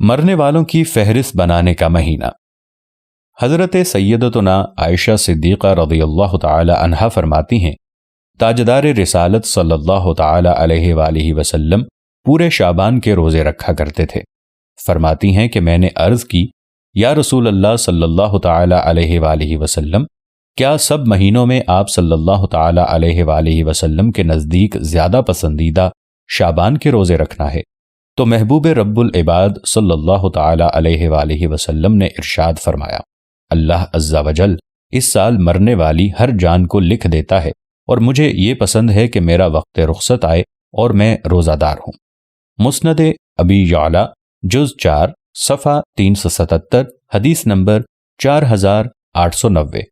مرنے والوں کی فہرست بنانے کا مہینہ۔ حضرت سیدتنا عائشہ صدیقہ رضی اللہ تعالی عنہا فرماتی ہیں، تاجدار رسالت صلی اللہ تعالی علیہ وآلہ وسلم پورے شعبان کے روزے رکھا کرتے تھے۔ فرماتی ہیں کہ میں نے عرض کی، یا رسول اللہ صلی اللہ تعالی علیہ وآلہ وسلم، کیا سب مہینوں میں آپ صلی اللہ تعالی علیہ وآلہ وسلم کے نزدیک زیادہ پسندیدہ شعبان کے روزے رکھنا ہے؟ تو محبوب رب العباد صلی اللہ تعالی علیہ وآلہ وسلم نے ارشاد فرمایا، اللہ عز و جل اس سال مرنے والی ہر جان کو لکھ دیتا ہے، اور مجھے یہ پسند ہے کہ میرا وقت رخصت آئے اور میں روزہ دار ہوں۔ مسند ابی یعلا جز 4 صفحہ 377، حدیث نمبر 4890۔